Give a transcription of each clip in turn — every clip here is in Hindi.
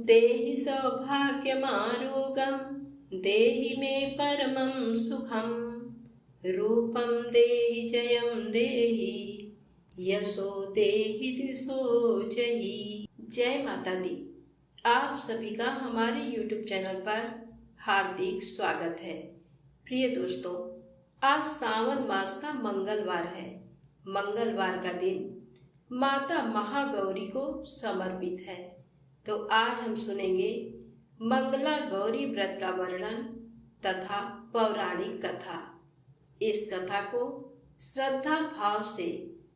देहि सौभाग्यमारोगं देहि मे परमं सुखं रूपं देहि जयं देहि यशो देहि दिशो जयी। जय माता दी। आप सभी का हमारे YouTube चैनल पर हार्दिक स्वागत है। प्रिय दोस्तों, आज सावन मास का मंगलवार है। मंगलवार का दिन माता महागौरी को समर्पित है। तो आज हम सुनेंगे मंगला गौरी व्रत का वर्णन तथा पौराणिक कथा। इस कथा को श्रद्धा भाव से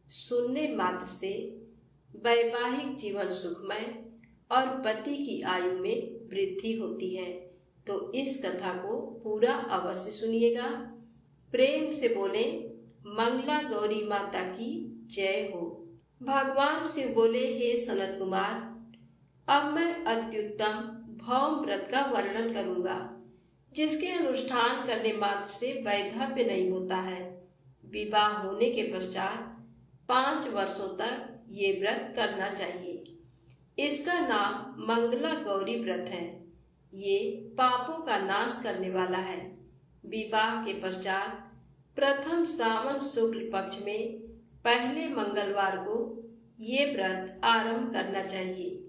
सुनने मात्र से वैवाहिक जीवन सुखमय और पति की आयु में वृद्धि होती है। तो इस कथा को पूरा अवश्य सुनिएगा। प्रेम से बोले मंगला गौरी माता की जय हो। भगवान शिव बोले, हे सनत कुमार, अब मैं अत्युत्तम भौम व्रत का वर्णन करूंगा, जिसके अनुष्ठान करने मात्र से वैधव्य नहीं होता है। विवाह होने के पश्चात 5 वर्षों तक ये व्रत करना चाहिए। इसका नाम मंगला गौरी व्रत है। ये पापों का नाश करने वाला है। विवाह के पश्चात प्रथम सावन शुक्ल पक्ष में पहले मंगलवार को ये व्रत आरंभ करना चाहिए।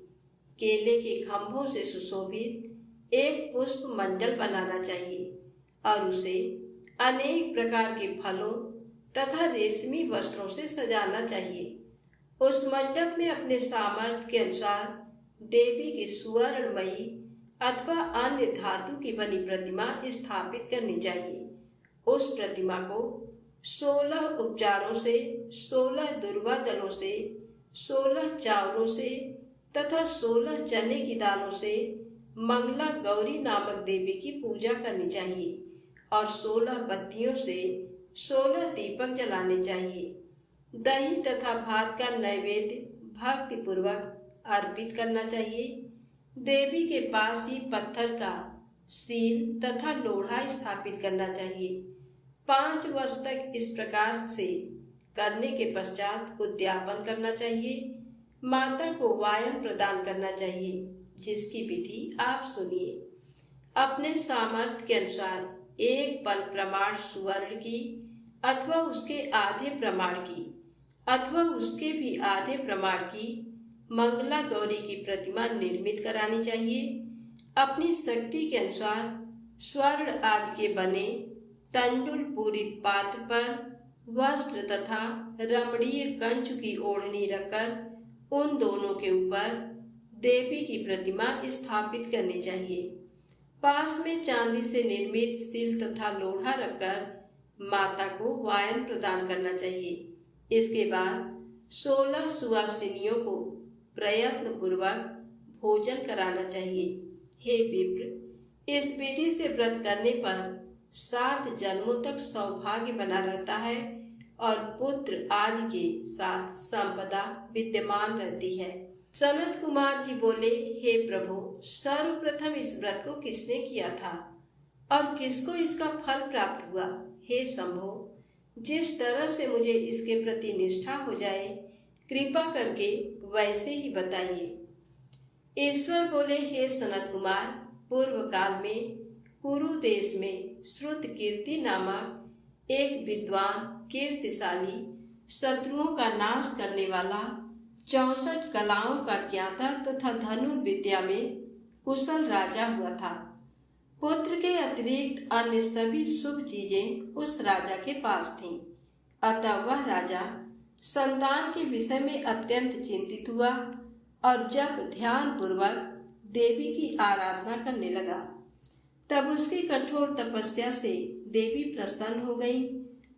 केले के खंभों से सुशोभित एक पुष्प मंडल बनाना चाहिए और उसे अनेक प्रकार के फलों तथा रेशमी वस्त्रों से सजाना चाहिए। उस मंडप में अपने सामर्थ्य के अनुसार देवी की सुवर्णमयी अथवा अन्य धातु की बनी प्रतिमा स्थापित करनी चाहिए। उस प्रतिमा को 16 उपचारों से, 16 दुर्वा दलों से, 16 चावलों से तथा 16 चने की दालों से मंगला गौरी नामक देवी की पूजा करनी चाहिए और 16 बत्तियों से 16 दीपक जलाने चाहिए। दही तथा भात का नैवेद्य भक्ति पूर्वक अर्पित करना चाहिए। देवी के पास ही पत्थर का सील तथा लोढ़ा स्थापित करना चाहिए। 5 वर्ष तक इस प्रकार से करने के पश्चात उद्यापन करना चाहिए। माता को वायन प्रदान करना चाहिए, जिसकी विधि आप सुनिए। अपने सामर्थ्य के अनुसार एक पल प्रमाण सुवर्ण की अथवा उसके आधे प्रमाण की अथवा उसके भी आधे प्रमाण की मंगला गौरी की प्रतिमा निर्मित करानी चाहिए। अपनी शक्ति के अनुसार स्वर्ण आदि के बने तंडुल पूरित पात्र पर वस्त्र तथा रमणीय कंच की ओढ़नी रखकर उन दोनों के ऊपर देवी की प्रतिमा स्थापित करनी चाहिए। पास में चांदी से निर्मित सील तथा लोढ़ा रखकर माता को वायन प्रदान करना चाहिए। इसके बाद 16 सुवासिनियों को प्रयत्न पूर्वक भोजन कराना चाहिए। हे विप्र, इस विधि से व्रत करने पर 7 जन्मों तक सौभाग्य बना रहता है और पुत्र आदि के साथ संपदा विद्यमान रहती है। सनत कुमार जी बोले, हे प्रभु, सर्वप्रथम इस व्रत को किसने किया था और किसको इसका फल प्राप्त हुआ? हे शंभो, जिस तरह से मुझे इसके प्रति निष्ठा हो जाए, कृपा करके वैसे ही बताइए। ईश्वर बोले, हे सनत कुमार, पूर्व काल में कुरु देश में श्रुत कीर्ति नामक एक विद्वान कीर्तिशाली शत्रुओं का नाश करने वाला 64 कलाओं का ज्ञाता तथा धनुर्विद्या में कुशल राजा हुआ था। पुत्र के अतिरिक्त अन्य सभी शुभ चीजें उस राजा के पास थीं। अतः वह राजा संतान के विषय में अत्यंत चिंतित हुआ और जब ध्यान पूर्वक देवी की आराधना करने लगा, तब उसकी कठोर तपस्या से देवी प्रसन्न हो गई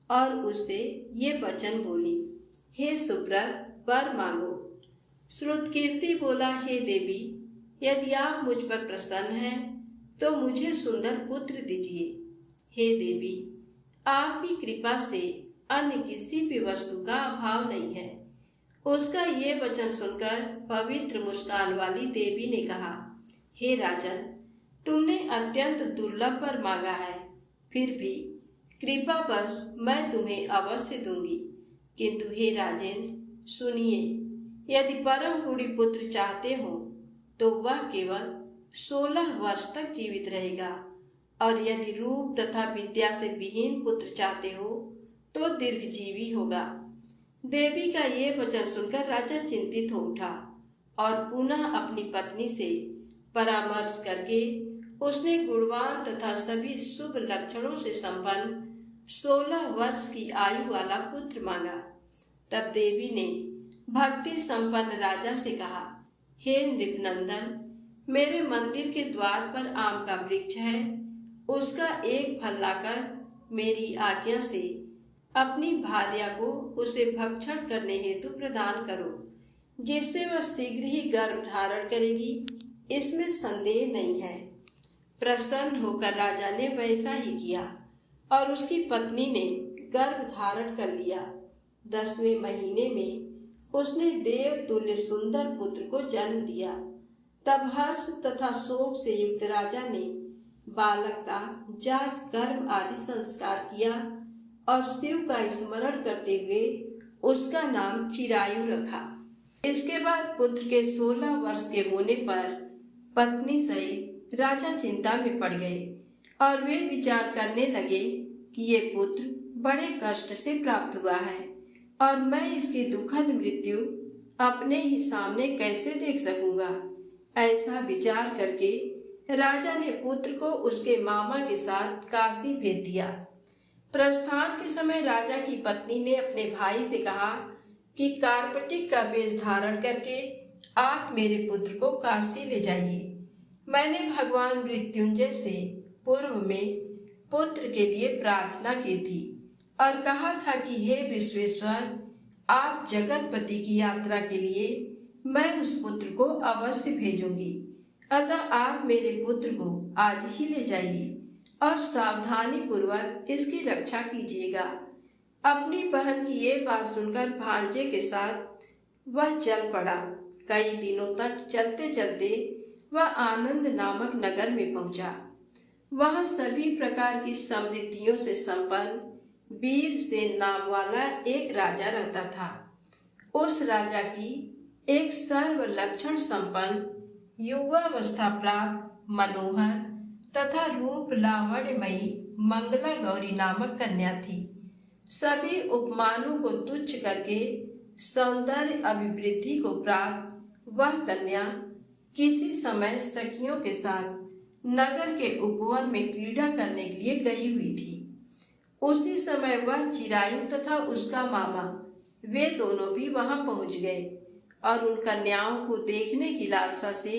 और उससे ये वचन बोली, हे सुब्रत, वर मांगो। श्रुतकीर्ति बोला, हे देवी, यदि आप मुझ पर प्रसन्न हैं तो मुझे सुंदर पुत्र दीजिए। हे देवी, आपकी कृपा से अन्य किसी भी वस्तु का अभाव नहीं है। उसका ये वचन सुनकर पवित्र मुस्कान वाली देवी ने कहा, हे राजन, तुमने अत्यंत दुर्लभ वर मांगा है, फिर भी कृपावश मैं तुम्हें अवश्य दूंगी। किंतु हे राजेंद्र, सुनिए, यदि परम गुणी पुत्र चाहते हो तो वह केवल 16 वर्ष तक जीवित रहेगा, और यदि रूप तथा विद्या से विहीन पुत्र चाहते हो तो दीर्घजीवी होगा। देवी का ये वचन सुनकर राजा चिंतित हो उठा और पुनः अपनी पत्नी से परामर्श करके उसने गुणवान तथा सभी शुभ लक्षणों से संपन्न 16 वर्ष की आयु वाला पुत्र मांगा। तब देवी ने भक्ति संपन्न राजा से कहा, हे नृपनंदन, मेरे मंदिर के द्वार पर आम का वृक्ष है, उसका एक फल लाकर मेरी आज्ञा से अपनी भार्या को उसे भक्षण करने हेतु प्रदान करो, जिससे वह शीघ्र ही गर्भ धारण करेगी, इसमें संदेह नहीं है। प्रसन्न होकर राजा ने वैसा ही किया और उसकी पत्नी ने गर्भ धारण कर लिया। 10वें महीने में उसने देव तुल्य सुंदर पुत्र को जन्म दिया। तब हर्ष तथा शोक से युक्त राजा ने बालक का जात कर्म आदि संस्कार किया और शिव का स्मरण करते हुए उसका नाम चिरायु रखा। इसके बाद पुत्र के 16 वर्ष के होने पर पत्नी सहित राजा चिंता में पड़ गए और वे विचार करने लगे कि ये पुत्र बड़े कष्ट से प्राप्त हुआ है और मैं इसकी दुखद मृत्यु अपने ही सामने कैसे देख सकूंगा। ऐसा विचार करके राजा ने पुत्र को उसके मामा के साथ काशी भेज दिया। प्रस्थान के समय राजा की पत्नी ने अपने भाई से कहा कि कार्पटिक का वेश धारण करके आप मेरे पुत्र को काशी ले जाइए। मैंने भगवान मृत्युंजय से पूर्व में पुत्र के लिए प्रार्थना की थी और कहा था कि हे विश्वेश्वर, आप जगतपति की यात्रा के लिए मैं उस पुत्र को अवश्य भेजूंगी, अतः आप मेरे पुत्र को आज ही ले जाइए और सावधानी पूर्वक इसकी रक्षा कीजिएगा। अपनी बहन की ये बात सुनकर भांजे के साथ वह चल पड़ा। कई दिनों तक चलते चलते वह आनंद नामक नगर में पहुंचा। वहां सभी प्रकार की समृद्धियों से संपन्न वीरसेन नाम वाला एक राजा रहता था। उस राजा की एक सर्व लक्षण संपन्न युवावस्था प्राप्त मनोहर तथा रूप लावण्यमयी मंगला गौरी नामक कन्या थी। सभी उपमानों को तुच्छ करके सौंदर्य अभिवृद्धि को प्राप्त वह कन्या किसी समय सखियों के साथ नगर के उपवन में क्रीड़ा करने के लिए गई हुई थी। उसी समय वह चिरायु तथा उसका मामा वे दोनों भी वहां पहुंच गए और उन कन्याओं को देखने की लालसा से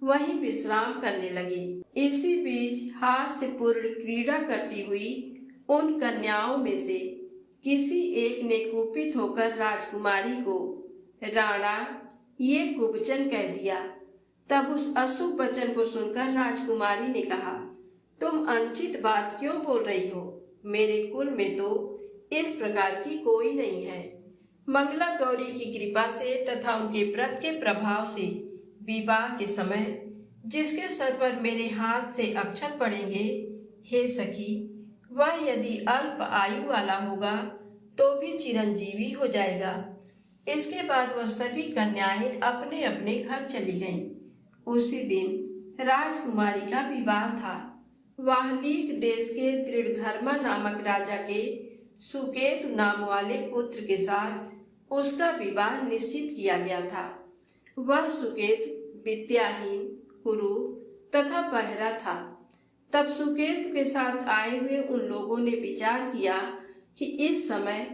वहीं विश्राम करने लगे। इसी बीच हास्यपूर्ण क्रीड़ा करती हुई उन कन्याओं में से किसी एक ने कुपित होकर राजकुमारी को राणा ये कुवचन कह दिया। तब उस अशुभ वचन को सुनकर राजकुमारी ने कहा, तुम अनुचित बात क्यों बोल रही हो? मेरे कुल में तो इस प्रकार की कोई नहीं है। मंगला गौरी की कृपा से तथा उनके व्रत के प्रभाव से विवाह के समय जिसके सर पर मेरे हाथ से अक्षत पड़ेंगे, हे सखी, वह यदि अल्प आयु वाला होगा तो भी चिरंजीवी हो जाएगा। इसके बाद वह सभी कन्याएं अपने अपने घर चली गईं। उसी दिन राजकुमारी का विवाह था। वाहलीक देश के त्रिधर्मा नामक राजा के सुकेतु नाम वाले पुत्र के साथ उसका विवाह निश्चित किया गया था। वह सुकेतु विद्याहीन, कुरूप तथा बहरा था। तब सुकेतु के साथ आए हुए उन लोगों ने विचार किया कि इस समय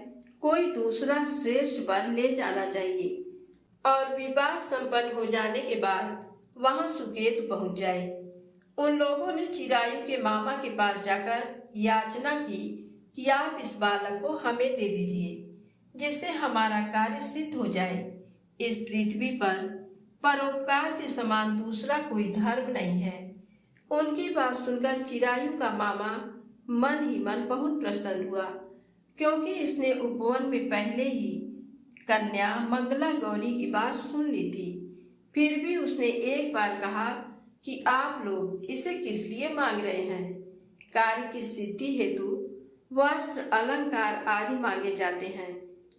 कोई दूसरा श्रेष्ठ वर ले जाना चाहिए और विवाह संपन्न हो जाने के बाद वहां सुकेतु पहुंच जाए। उन लोगों ने चिरायु के मामा के पास जाकर याचना की कि आप इस बालक को हमें दे दीजिए, जिससे हमारा कार्य सिद्ध हो जाए। इस पृथ्वी पर परोपकार के समान दूसरा कोई धर्म नहीं है। उनकी बात सुनकर चिरायु का मामा मन ही मन बहुत प्रसन्न हुआ, क्योंकि इसने उपवन में पहले ही कन्या मंगला गौरी की बात सुन ली थी। फिर भी उसने एक बार कहा कि आप लोग इसे किस लिए मांग रहे हैं? कार्य की सिद्धि हेतु वस्त्र, अलंकार आदि मांगे जाते हैं,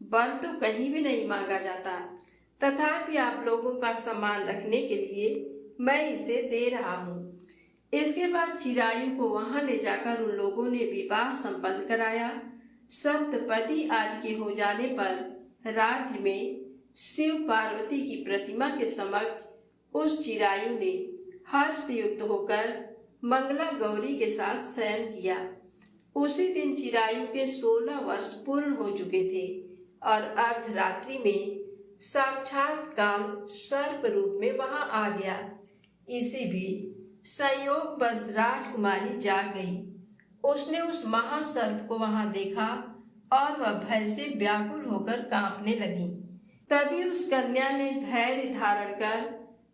वर तो कहीं भी नहीं मांगा जाता। तथापि आप लोगों का सम्मान रखने के लिए मैं इसे दे रहा हूँ। इसके बाद चिरायु को वहां ले जाकर उन लोगों ने विवाह संपन्न कराया। सप्तपदी आदि के हो जाने पर रात्रि में शिव पार्वती की प्रतिमा के समक्ष उस चिरायु ने हर्ष युक्त होकर मंगला गौरी के साथ शयन किया। उसी दिन चिरायु के 16 वर्ष पूर्ण हो चुके थे और अर्धरात्रि में साक्षात काल सर्प रूप में वहां आ गया। इसी बीच संयोग बस राजकुमारी जाग गई। उसने उस महासर्प को वहां देखा और वह भय से व्याकुल होकर कांपने लगी। तभी उस कन्या ने धैर्य धारण कर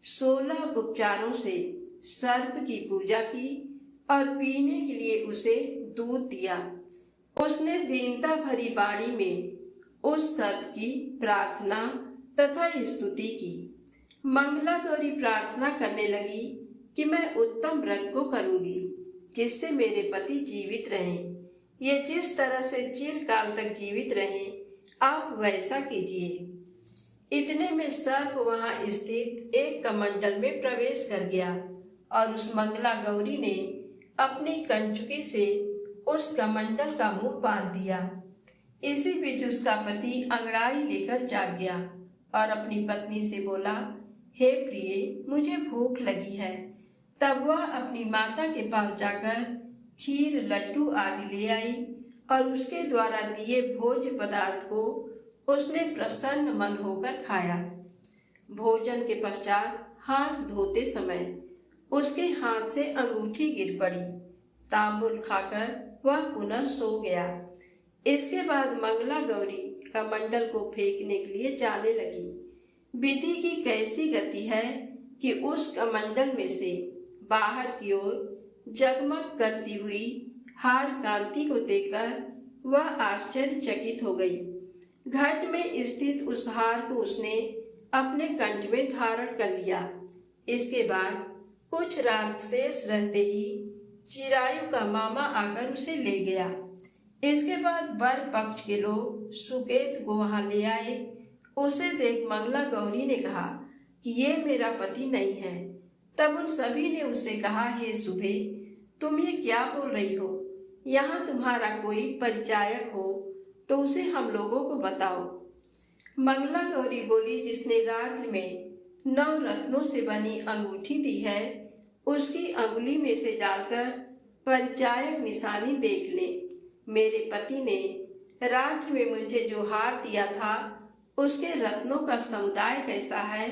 16 उपचारों से सर्प की पूजा की और पीने के लिए उसे दूध दिया। उसने दीनता भरी वाणी में उस सर्प की प्रार्थना तथा स्तुति की। मंगला गौरी प्रार्थना करने लगी कि मैं उत्तम व्रत को करूंगी जिससे मेरे पति जीवित रहें। ये जिस तरह से चिरकाल तक जीवित रहें आप वैसा कीजिए। इतने में सर्प वहां स्थित एक कमंडल में प्रवेश कर गया और उस मंगला गौरी ने अपनी कंचुकी से उस कमंडल का मुंह बांध दिया। इसी बीच उसका पति अंगड़ाई लेकर जाग गया और अपनी पत्नी से बोला, हे प्रिय, मुझे भूख लगी है। तब वह अपनी माता के पास जाकर खीर, लड्डू आदि ले आई और उसके द्वारा दिए भोज्य पदार्थ को उसने प्रसन्न मन होकर खाया। भोजन के पश्चात हाथ धोते समय उसके हाथ से अंगूठी गिर पड़ी। तांबुल खाकर वह पुनः सो गया। इसके बाद मंगला गौरी कमंडल को फेंकने के लिए जाने लगी। विधि की कैसी गति है कि उस कमंडल में से बाहर की ओर जगमग करती हुई हार कांति को देखकर वह आश्चर्यचकित हो गई। घट में स्थित उस हार को उसने अपने कंठ में धारण कर लिया। इसके बाद कुछ रात शेष रहते ही चिरायु का मामा आकर उसे ले गया। इसके बाद वर पक्ष के लोग सुकेत को वहां ले आए। उसे देख मंगला गौरी ने कहा कि ये मेरा पति नहीं है। तब उन सभी ने उससे कहा, हे शुभे, तुम ये क्या बोल रही हो? यहाँ तुम्हारा कोई परिचायक हो तो उसे हम लोगों को बताओ। मंगला गौरी बोली, जिसने रात्रि में 9 रत्नों से बनी अंगूठी दी है उसकी अंगुली में से डालकर परिचायक निशानी देख ले। मेरे पति ने रात्रि में मुझे जो हार दिया था उसके रत्नों का समुदाय कैसा है,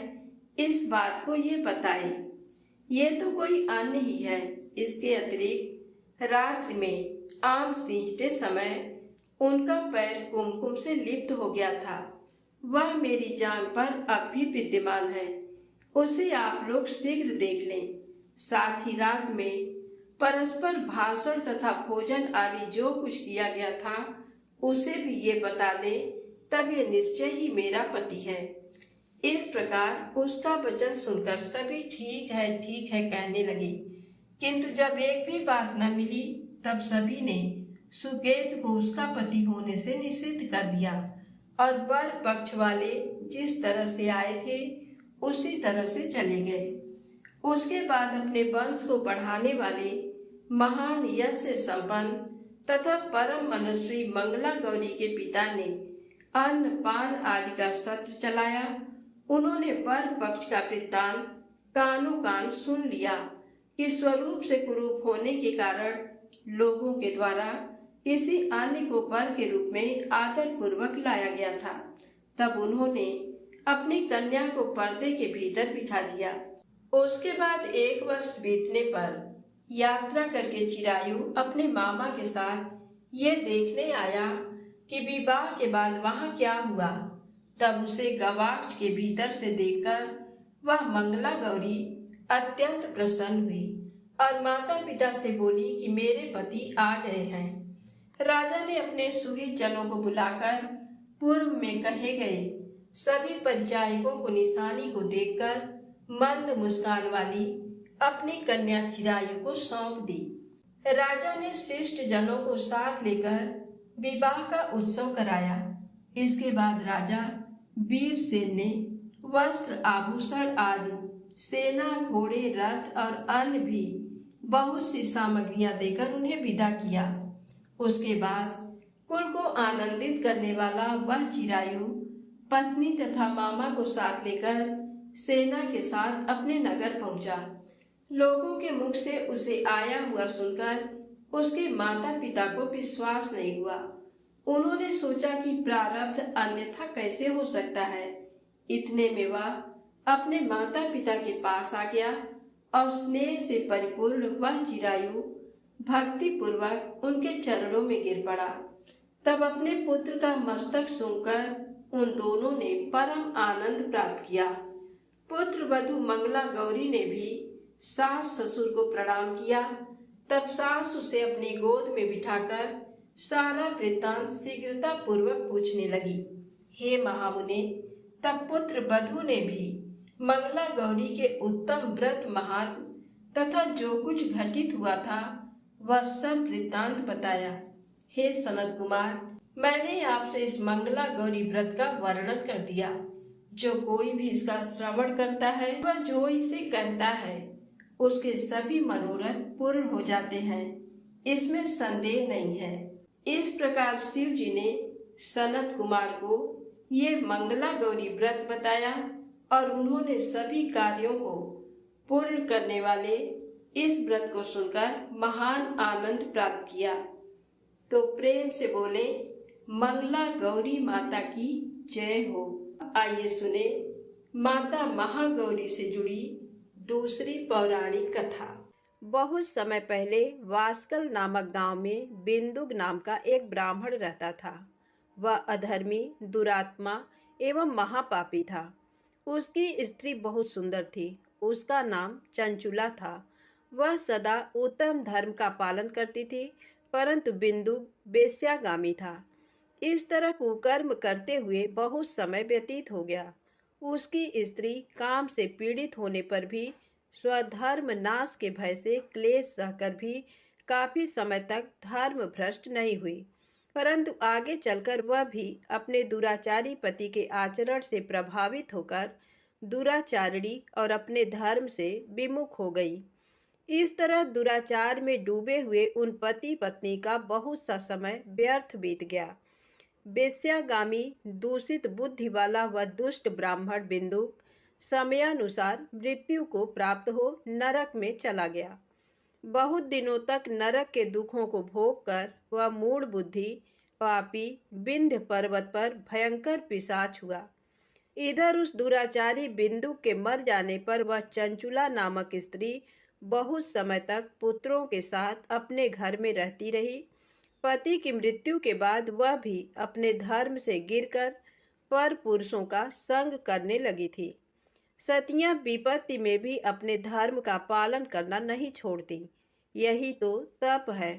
इस बात को ये बताए। ये तो कोई अन्य ही है। इसके अतिरिक्त रात्रि में आम सींचते समय उनका पैर कुमकुम से लिप्त हो गया था। वह मेरी जान पर अब भी विद्यमान है। उसे आप लोग शीघ्र देख लें। साथ ही रात में परस्पर भाषण तथा भोजन आदि जो कुछ किया गया था उसे भी ये बता दे, तब ये निश्चय ही मेरा पति है। इस प्रकार उसका वचन सुनकर सभी ठीक है कहने लगे। किंतु जब एक भी बात न मिली तब सभी ने सुकेत को उसका पति होने से निषिद्ध कर दिया और वर पक्ष वाले जिस तरह से आए थे उसी तरह से चले गए। उसके बाद अपने वंश को बढ़ाने वाले महान यश से संपन्न तथा परम मनस्वी मंगला गौरी के पिता ने अन्न पान आदि का सत्र चलाया। उन्होंने वर पक्ष का वृत्तांत कानों कान सुन लिया कि स्वरूप से कुरूप होने के कारण लोगों के द्वारा किसी अन्य को वर के रूप में आदर पूर्वक लाया गया था। तब उन्होंने अपनी कन्या को पर्दे के भीतर बिठा दिया। उसके बाद 1 वर्ष बीतने पर यात्रा करके चिरायु अपने मामा के साथ ये देखने आया कि विवाह के बाद वहां क्या हुआ। तब उसे गवाक्ष के भीतर से देखकर वह मंगला गौरी अत्यंत प्रसन्न हुई और माता पिता से बोली कि मेरे पति आ गए हैं। राजा ने अपने सुहित जनों को बुलाकर पूर्व में कहे गए सभी परिचायकों को निशानी को देखकर मंद मुस्कान वाली अपनी कन्या चिरायु को सौंप दी। राजा ने शिष्ट जनों को साथ लेकर विवाह का उत्सव कराया। इसके बाद राजा वीरसेन ने वस्त्र आभूषण आदि सेना, घोड़े, रथ और अन्य भी बहुत सी सामग्रियां देकर उन्हें विदा किया। उसके बाद कुल को आनंदित करने वाला वह चिरायु पत्नी तथा मामा को साथ लेकर सेना के साथ अपने नगर पहुंचा। लोगों के मुख से उसे आया हुआ सुनकर उसके माता पिता को विश्वास नहीं हुआ। उन्होंने सोचा कि प्रारब्ध अन्यथा कैसे हो सकता है। इतने में वह अपने माता पिता के पास आ गया और स्नेह से परिपूर्ण वह चिरायु भक्ति पूर्वक उनके चरणों में गिर पड़ा। तब अपने पुत्र का मस्तक सूंघकर उन दोनों ने परम आनंद प्राप्त किया। पुत्र वधू मंगला गौरी ने भी सास ससुर को प्रणाम किया। तब सास उसे अपनी गोद में बिठाकर सारा वृत्तांत शीघ्रता पूर्वक पूछने लगी। हे महामुने, तब पुत्र वधू ने भी मंगला गौरी के उत्तम व्रत महात्म तथा जो कुछ घटित हुआ था वह सब वृत्तांत बताया। हे सनत कुमार, मैंने आपसे इस मंगला गौरी व्रत का वर्णन कर दिया। जो कोई भी इसका श्रवण करता है वह जो इसे कहता है उसके सभी मनोरथ पूर्ण हो जाते हैं, इसमें संदेह नहीं है। इस प्रकार शिव जी ने सनत कुमार को ये मंगला गौरी व्रत बताया और उन्होंने सभी कार्यों को पूर्ण करने वाले इस व्रत को सुनकर महान आनंद प्राप्त किया। तो प्रेम से बोले मंगला गौरी माता की जय हो। आइए सुने माता महागौरी से जुड़ी दूसरी पौराणिक कथा। बहुत समय पहले वास्कल नामक गांव में बिंदुक नाम का एक ब्राह्मण रहता था। वह अधर्मी, दुरात्मा एवं महापापी था। उसकी स्त्री बहुत सुंदर थी। उसका नाम चंचुला था। वह सदा उत्तम धर्म का पालन करती थी, परंतु बिंदुक वेश्यागामी था। इस तरह कुकर्म करते हुए बहुत समय व्यतीत हो गया। उसकी स्त्री काम से पीड़ित होने पर भी स्वधर्म नाश के भय से क्लेश सहकर भी काफी समय तक धर्म भ्रष्ट नहीं हुई, परंतु आगे चलकर वह भी अपने दुराचारी पति के आचरण से प्रभावित होकर दुराचारिणी और अपने धर्म से विमुख हो गई। इस तरह दुराचार में डूबे हुए उन पति पत्नी का बहुत सा समय व्यर्थ बीत गया। वेश्यागामी दूषित बुद्धि वाला वह दुष्ट ब्राह्मण बिंदुक समयानुसार मृत्यु को प्राप्त हो नरक में चला गया। बहुत दिनों तक नरक के दुखों को भोग कर वह मूढ़ बुद्धि पापी विंध्य पर्वत पर भयंकर पिशाच हुआ। इधर उस दुराचारी बिंदुक के मर जाने पर वह चंचुला नामक स्त्री बहुत समय तक पुत्रों के साथ अपने घर में रहती रही। पति की मृत्यु के बाद वह भी अपने धर्म से गिरकर पर पुरुषों का संग करने लगी थी। सतियां विपत्ति में भी अपने धर्म का पालन करना नहीं छोड़ती। यही तो तप है।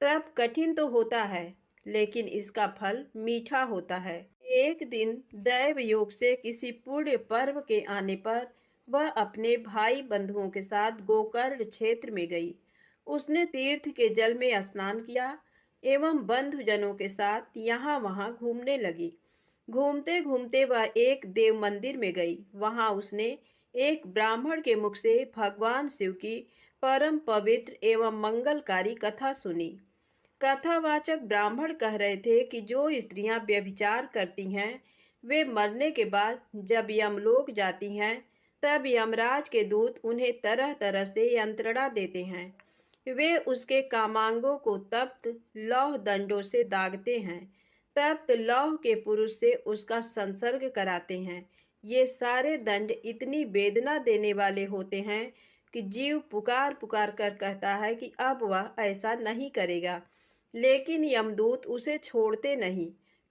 तप कठिन तो होता है, लेकिन इसका फल मीठा होता है। एक दिन दैव योग से किसी पुण्य पर्व के आने पर वह अपने भाई बंधुओं के साथ गोकर्ण क्षेत्र में गई। उसने तीर्थ के जल में स्नान किया एवं बंधुजनों के साथ यहाँ वहाँ घूमने लगी। घूमते घूमते वह एक देव मंदिर में गई। वहाँ उसने एक ब्राह्मण के मुख से भगवान शिव की परम पवित्र एवं मंगलकारी कथा सुनी। कथावाचक ब्राह्मण कह रहे थे कि जो स्त्रियां व्यभिचार करती हैं वे मरने के बाद जब यमलोक जाती हैं तब यमराज के दूत उन्हें तरह तरह से यंत्रणा देते हैं। वे उसके कामांगों को तप्त लौह दंडों से दागते हैं। तप्त लौह के पुरुष से उसका संसर्ग कराते हैं। ये सारे दंड इतनी वेदना देने वाले होते हैं कि जीव पुकार पुकार कर कहता है कि अब वह ऐसा नहीं करेगा, लेकिन यमदूत उसे छोड़ते नहीं।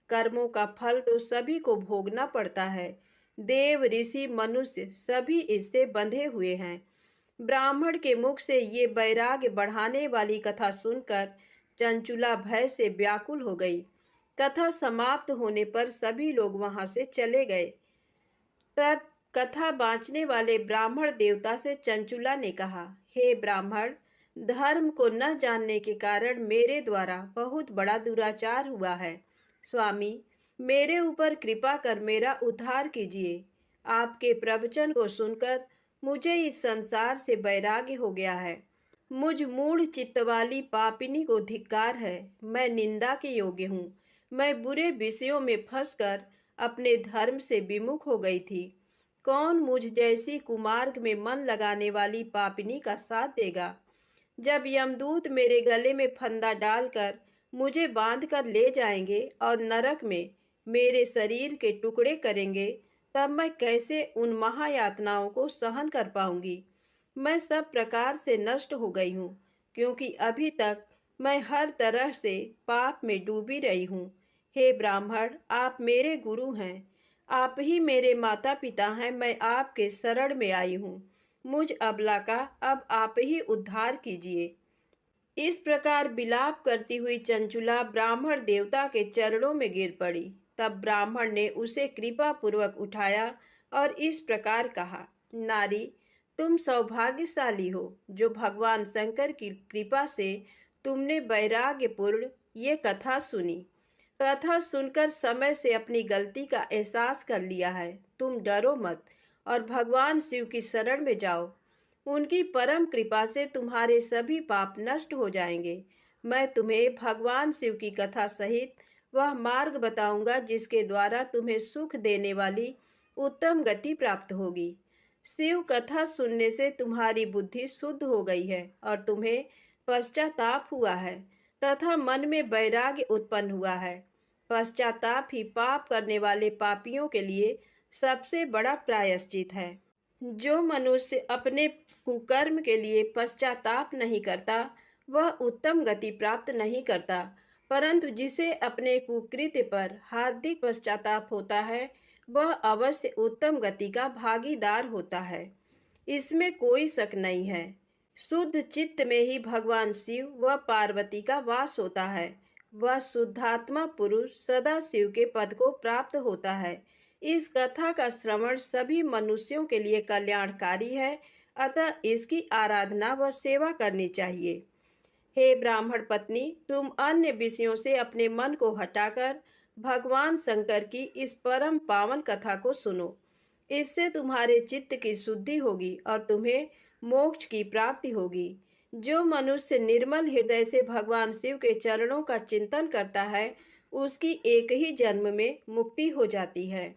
कर्मों का फल तो सभी को भोगना पड़ता है। देव, ऋषि, मनुष्य सभी इससे बंधे हुए हैं। ब्राह्मण के मुख से ये वैराग्य बढ़ाने वाली कथा सुनकर चंचुला भय से व्याकुल हो गई। कथा समाप्त होने पर सभी लोग वहां से चले गए। तब कथा बाँचने वाले ब्राह्मण देवता से चंचुला ने कहा, हे ब्राह्मण, धर्म को न जानने के कारण मेरे द्वारा बहुत बड़ा दुराचार हुआ है। स्वामी, मेरे ऊपर कृपा कर मेरा उद्धार कीजिए। आपके प्रवचन को सुनकर मुझे इस संसार से वैराग्य हो गया है। मुझ मूढ़ चित्त वाली पापिनी को धिक्कार है। मैं निंदा के योग्य हूँ। मैं बुरे विषयों में फंसकर अपने धर्म से विमुख हो गई थी। कौन मुझ जैसी कुमार्ग में मन लगाने वाली पापिनी का साथ देगा? जब यमदूत मेरे गले में फंदा डालकर मुझे बांधकर ले जाएंगे और नरक में मेरे शरीर के टुकड़े करेंगे, तब मैं कैसे उन महायातनाओं को सहन कर पाऊंगी? मैं सब प्रकार से नष्ट हो गई हूँ, क्योंकि अभी तक मैं हर तरह से पाप में डूबी रही हूँ। हे ब्राह्मण, आप मेरे गुरु हैं। आप ही मेरे माता पिता हैं। मैं आपके शरण में आई हूँ। मुझ अबला का अब आप ही उद्धार कीजिए। इस प्रकार विलाप करती हुई चंचुला ब्राह्मण देवता के चरणों में गिर पड़ी। तब ब्राह्मण ने उसे कृपा पूर्वक उठाया और इस प्रकार कहा, नारी, तुम सौभाग्यशाली हो जो भगवान शंकर की कृपा से तुमने वैराग्यपूर्ण ये कथा सुनी। कथा सुनकर समय से अपनी गलती का एहसास कर लिया है। तुम डरो मत और भगवान शिव की शरण में जाओ। उनकी परम कृपा से तुम्हारे सभी पाप नष्ट हो जाएंगे। मैं तुम्हें भगवान शिव की कथा सहित वह मार्ग बताऊंगा जिसके द्वारा तुम्हें सुख देने वाली उत्तम गति प्राप्त होगी। शिव कथा सुनने से तुम्हारी बुद्धि शुद्ध हो गई है और तुम्हें पश्चाताप हुआ है तथा मन में वैराग्य उत्पन्न हुआ है। पश्चाताप ही पाप करने वाले पापियों के लिए सबसे बड़ा प्रायश्चित है। जो मनुष्य अपने कुकर्म के लिए पश्चाताप नहीं करता, वह उत्तम गति प्राप्त नहीं करता, परंतु जिसे अपने कुकृत्य पर हार्दिक पश्चाताप होता है, वह अवश्य उत्तम गति का भागीदार होता है। इसमें कोई शक नहीं है। शुद्ध चित्त में ही भगवान शिव व पार्वती का वास होता है। वह शुद्धात्मा पुरुष सदा शिव के पद को प्राप्त होता है। इस कथा का श्रवण सभी मनुष्यों के लिए कल्याणकारी है, अतः इसकी आराधना व सेवा करनी चाहिए। हे ब्राह्मण पत्नी, तुम अन्य विषयों से अपने मन को हटाकर भगवान शंकर की इस परम पावन कथा को सुनो। इससे तुम्हारे चित्त की शुद्धि होगी और तुम्हें मोक्ष की प्राप्ति होगी। जो मनुष्य निर्मल हृदय से भगवान शिव के चरणों का चिंतन करता है, उसकी एक ही जन्म में मुक्ति हो जाती है।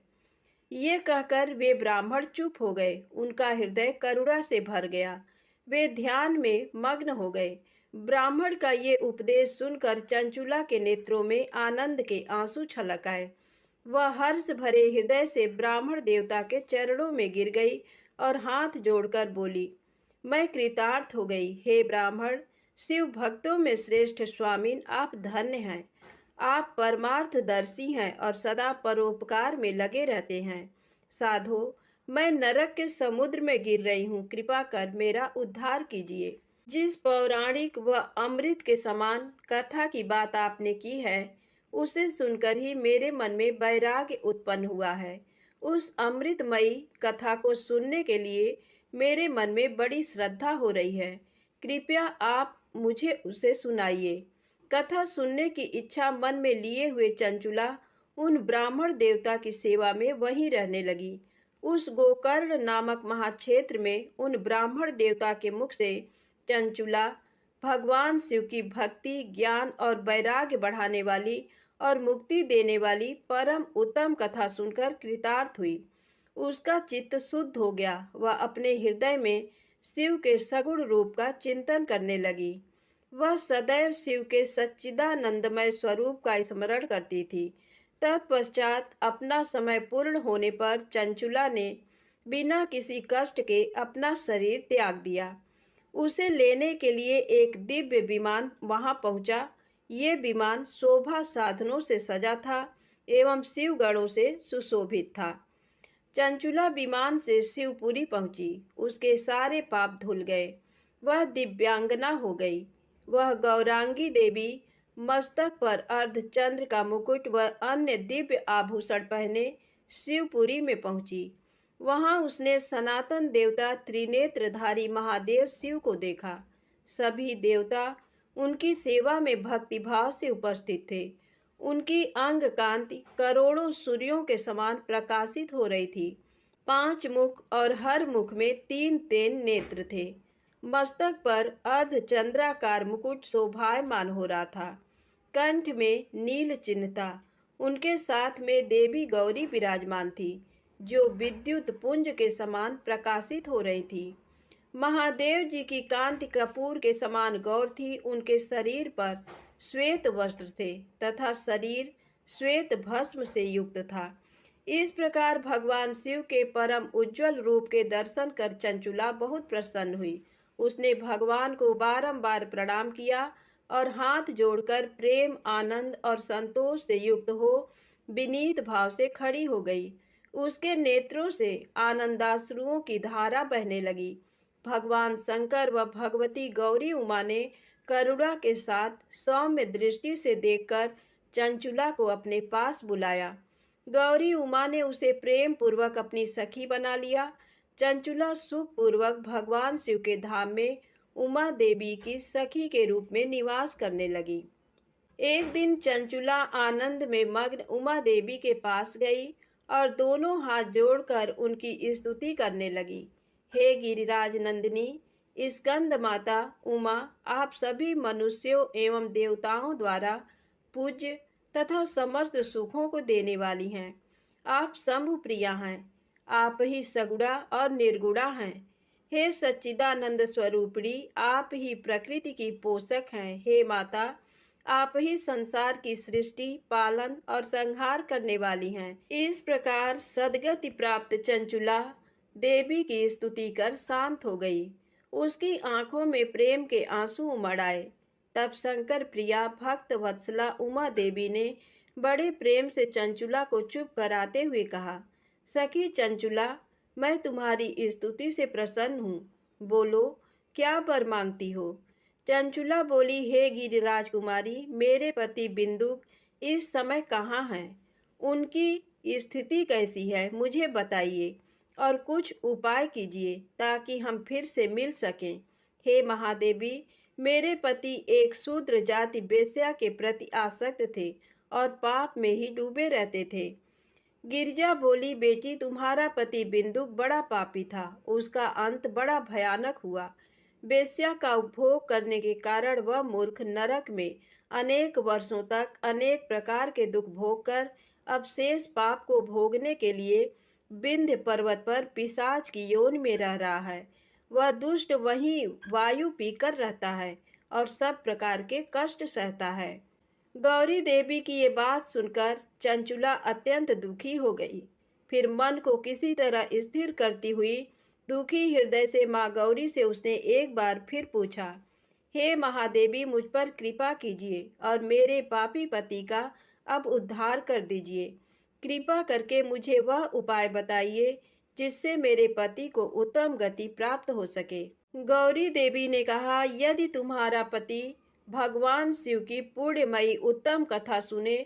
ये कहकर वे ब्राह्मण चुप हो गए। उनका हृदय करुणा से भर गया। वे ध्यान में मग्न हो गए। ब्राह्मण का ये उपदेश सुनकर चंचुला के नेत्रों में आनंद के आंसू छलक आए। वह हर्ष भरे हृदय से ब्राह्मण देवता के चरणों में गिर गई और हाथ जोड़कर बोली, मैं कृतार्थ हो गई। हे ब्राह्मण, शिव भक्तों में श्रेष्ठ स्वामीन, आप धन्य हैं। आप परमार्थदर्शी हैं और सदा परोपकार में लगे रहते हैं। साधो, मैं नरक के समुद्र में गिर रही हूँ। कृपा कर मेरा उद्धार कीजिए। जिस पौराणिक व अमृत के समान कथा की बात आपने की है, उसे सुनकर ही मेरे मन में वैराग्य उत्पन्न हुआ है। उस अमृतमयी कथा को सुनने के लिए मेरे मन में बड़ी श्रद्धा हो रही है। कृपया आप मुझे उसे सुनाइए। कथा सुनने की इच्छा मन में लिए हुए चंचुला उन ब्राह्मण देवता की सेवा में वहीं रहने लगी। उस गोकर्ण नामक महाक्षेत्र में उन ब्राह्मण देवता के मुख से चंचुला भगवान शिव की भक्ति, ज्ञान और वैराग्य बढ़ाने वाली और मुक्ति देने वाली परम उत्तम कथा सुनकर कृतार्थ हुई। उसका चित्त शुद्ध हो गया। वह अपने हृदय में शिव के सगुण रूप का चिंतन करने लगी। वह सदैव शिव के सच्चिदानंदमय स्वरूप का स्मरण करती थी। तत्पश्चात अपना समय पूर्ण होने पर चंचुला ने बिना किसी कष्ट के अपना शरीर त्याग दिया। उसे लेने के लिए एक दिव्य विमान वहां पहुंचा। ये विमान शोभा साधनों से सजा था एवं शिवगणों से सुशोभित था। चंचुला विमान से शिवपुरी पहुंची। उसके सारे पाप धुल गए। वह दिव्यांगना हो गई। वह गौरांगी देवी मस्तक पर अर्धचंद्र का मुकुट व अन्य दिव्य आभूषण पहने शिवपुरी में पहुंची। वहां उसने सनातन देवता त्रिनेत्रधारी महादेव शिव को देखा। सभी देवता उनकी सेवा में भक्तिभाव से उपस्थित थे। उनकी अंग कांति करोड़ों सूर्यों के समान प्रकाशित हो रही थी। 5 मुख और हर मुख में 3 नेत्र थे। मस्तक पर अर्धचंद्राकार मुकुट शोभायमान हो रहा था। कंठ में नील चिन्ह था। उनके साथ में देवी गौरी विराजमान थी, जो विद्युत पुंज के समान प्रकाशित हो रही थी। महादेव जी की कांति कपूर के समान गौर थी। उनके शरीर पर श्वेत वस्त्र थे तथा शरीर श्वेत भस्म से युक्त था। इस प्रकार भगवान शिव के परम उज्जवल रूप के दर्शन कर चंचुला बहुत प्रसन्न हुई। उसने भगवान को बारंबार प्रणाम किया और हाथ जोड़कर प्रेम, आनंद और संतोष से युक्त हो विनीत भाव से खड़ी हो गई। उसके नेत्रों से आनंदाश्रुओं की धारा बहने लगी। भगवान शंकर व भगवती गौरी उमा ने करुणा के साथ सौम्य दृष्टि से देखकर चंचुला को अपने पास बुलाया। गौरी उमा ने उसे प्रेम पूर्वक अपनी सखी बना लिया। चंचुला सुख पूर्वक भगवान शिव के धाम में उमा देवी की सखी के रूप में निवास करने लगी। एक दिन चंचुला आनंद में मग्न उमा देवी के पास गई और दोनों हाथ जोड़कर उनकी स्तुति करने लगी। हे गिरिराज नंदिनी, स्कंद माता उमा, आप सभी मनुष्यों एवं देवताओं द्वारा पूज्य तथा समस्त सुखों को देने वाली हैं। आप शंभु प्रिया हैं। आप ही सगुणा और निर्गुणा हैं। हे सच्चिदानंद स्वरूपिणी, आप ही प्रकृति की पोषक हैं। हे माता, आप ही संसार की सृष्टि, पालन और संहार करने वाली हैं। इस प्रकार सद्गति प्राप्त चंचुला देवी की स्तुति कर शांत हो गई। उसकी आंखों में प्रेम के आंसू उमड़ आए। तब शंकर प्रिया भक्त वत्सला उमा देवी ने बड़े प्रेम से चंचुला को चुप कराते हुए कहा, सखी चंचुला, मैं तुम्हारी स्तुति से प्रसन्न हूँ। बोलो, क्या वर मांगती हो? चंचुला बोली, हे गिरिराज कुमारी, मेरे पति बिंदुक इस समय कहाँ हैं? उनकी स्थिति कैसी है, मुझे बताइए और कुछ उपाय कीजिए ताकि हम फिर से मिल सकें। हे महादेवी, मेरे पति एक शूद्र जाति वेश्या के प्रति आसक्त थे और पाप में ही डूबे रहते थे। गिरिजा बोली, बेटी, तुम्हारा पति बिंदुक बड़ा पापी था। उसका अंत बड़ा भयानक हुआ। वेश्या का उपभोग करने के कारण वह मूर्ख नरक में अनेक वर्षों तक अनेक प्रकार के दुख भोग कर अब शेष पाप को भोगने के लिए विंध्य पर्वत पर पिशाच की योनि में रह रहा है। वह दुष्ट वहीं वायु पीकर रहता है और सब प्रकार के कष्ट सहता है। गौरी देवी की ये बात सुनकर चंचुला अत्यंत दुखी हो गई। फिर मन को किसी तरह स्थिर करती हुई दुखी हृदय से माँ गौरी से उसने एक बार फिर पूछा, हे महादेवी, मुझ पर कृपा कीजिए और मेरे पापी पति का अब उद्धार कर दीजिए। कृपा करके मुझे वह उपाय बताइए जिससे मेरे पति को उत्तम गति प्राप्त हो सके। गौरी देवी ने कहा, यदि तुम्हारा पति भगवान शिव की पुण्यमयी उत्तम कथा सुने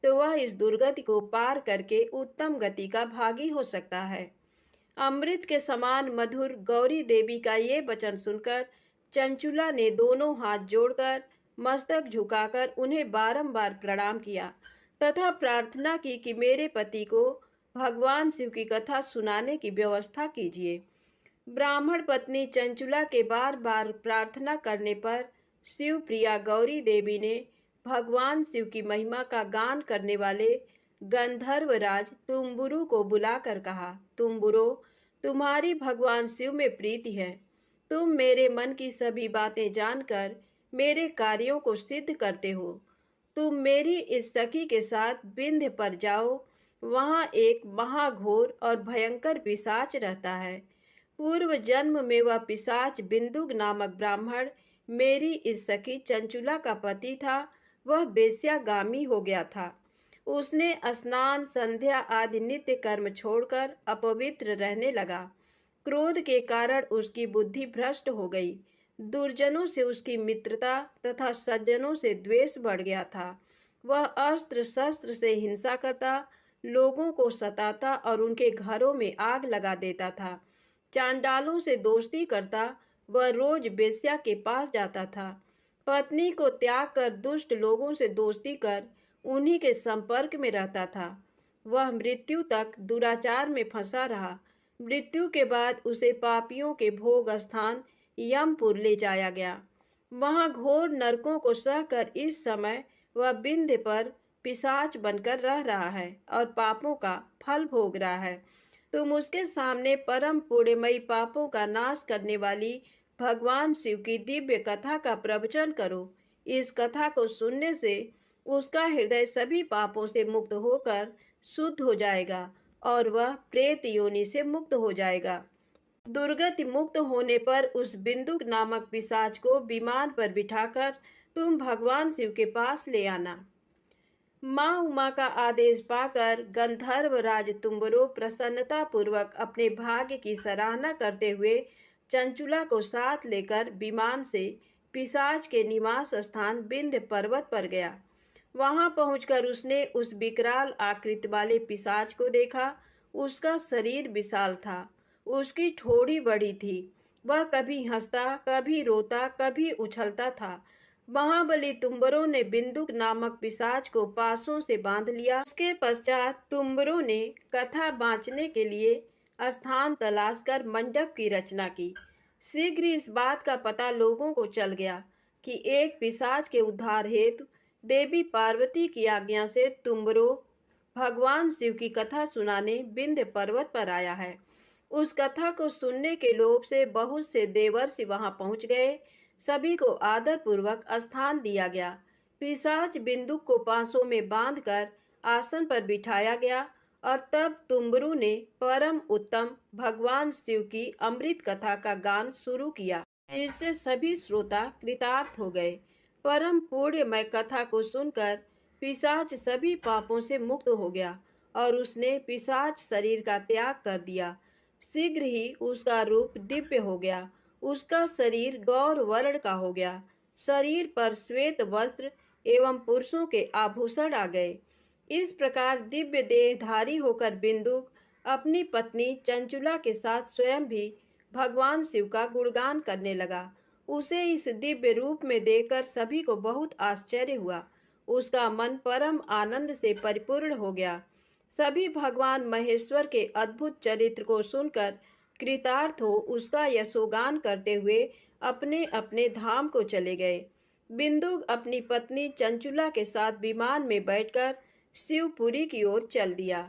तो वह इस दुर्गति को पार करके उत्तम गति का भागी हो सकता है। अमृत के समान मधुर गौरी देवी का ये वचन सुनकर चंचुला ने दोनों हाथ जोड़कर मस्तक झुकाकर उन्हें बारंबार प्रणाम किया तथा प्रार्थना की कि मेरे पति को भगवान शिव की कथा सुनाने की व्यवस्था कीजिए। ब्राह्मण पत्नी चंचुला के बार बार प्रार्थना करने पर शिव प्रिया गौरी देवी ने भगवान शिव की महिमा का गान करने वाले गंधर्वराज तुम्बुरु को बुलाकर कहा, तुम्बुरो, तुम्हारी भगवान शिव में प्रीति है। तुम मेरे मन की सभी बातें जानकर मेरे कार्यों को सिद्ध करते हो। तुम मेरी इस सखी के साथ विंध्य पर जाओ। वहाँ एक महाघोर और भयंकर पिशाच रहता है। पूर्व जन्म में वह पिशाच बिंदुक नामक ब्राह्मण मेरी इस सखी चंचुला का पति था। वह वेश्यागामी हो गया था। उसने स्नान, संध्या आदि नित्य कर्म छोड़कर अपवित्र रहने लगा। क्रोध के कारण उसकी बुद्धि भ्रष्ट हो गई। दुर्जनों से उसकी मित्रता तथा सज्जनों से द्वेष बढ़ गया था। वह अस्त्र शस्त्र से हिंसा करता, लोगों को सताता और उनके घरों में आग लगा देता था। चांडालों से दोस्ती करता, वह रोज वेश्या के पास जाता था। पत्नी को त्याग कर दुष्ट लोगों से दोस्ती कर उन्हीं के संपर्क में रहता था। वह मृत्यु तक दुराचार में फंसा रहा। मृत्यु के बाद उसे पापियों के भोग स्थान यमपुर ले जाया गया। वहां घोर नरकों को सहकर इस समय वह विंध्य पर पिशाच बनकर रह रहा है और पापों का फल भोग रहा है। तुम उसके सामने परम पुण्यमयी पापों का नाश करने वाली भगवान शिव की दिव्य कथा का प्रवचन करो। इस कथा को सुनने से उसका हृदय सभी पापों से मुक्त होकर शुद्ध हो जाएगा और वह प्रेत योनि से मुक्त हो जाएगा। दुर्गति मुक्त होने पर उस बिंदुक नामक पिशाच को विमान पर बिठाकर तुम भगवान शिव के पास ले आना। माँ उमा का आदेश पाकर गंधर्व राज तुम्बरो प्रसन्नता पूर्वक अपने भाग्य की सराहना करते हुए चंचुला को साथ लेकर विमान से पिशाच के निवास स्थान विंध्य पर्वत पर गया। वहां पहुंचकर उसने उस विकराल आकृति वाले पिशाच को देखा। उसका शरीर विशाल था, उसकी ठोड़ी बड़ी थी। वह कभी हंसता, कभी रोता, कभी उछलता था। महाबली तुम्बरों ने बिंदुक नामक पिशाच को पासों से बांध लिया। उसके पश्चात तुम्बरों ने कथा बाँचने के लिए स्थान तलाश कर मंडप की रचना की। शीघ्र इस बात का पता लोगों को चल गया कि एक पिशाच के उद्धार हेतु देवी पार्वती की आज्ञा से तुम्बरो भगवान शिव की कथा सुनाने विंध्य पर्वत पर आया है। उस कथा को सुनने के लोभ से बहुत से देवर्षि वहां पहुंच गए। सभी को आदर पूर्वक स्थान दिया गया। पिशाच बिंदुक को पांसों में बांधकर आसन पर बिठाया गया और तब तुम्बरू ने परम उत्तम भगवान शिव की अमृत कथा का गान शुरू किया। इससे सभी श्रोता कृतार्थ हो गए। परम पुण्यमय कथा को सुनकर पिशाच सभी पापों से मुक्त हो गया और उसने पिशाच शरीर का त्याग कर दिया। शीघ्र ही उसका रूप दिव्य हो गया। उसका शरीर गौर वर्ण का हो गया। शरीर पर श्वेत वस्त्र एवं पुरुषों के आभूषण आ गए। इस प्रकार दिव्य देहधारी होकर बिंदुक अपनी पत्नी चंचुला के साथ स्वयं भी भगवान शिव का गुणगान करने लगा। उसे इस दिव्य रूप में देखकर सभी को बहुत आश्चर्य हुआ। उसका मन परम आनंद से परिपूर्ण हो गया। सभी भगवान महेश्वर के अद्भुत चरित्र को सुनकर कृतार्थ हो उसका यशोगान करते हुए अपने अपने धाम को चले गए। बिंदुक अपनी पत्नी चंचुला के साथ विमान में बैठकर शिवपुरी की ओर चल दिया।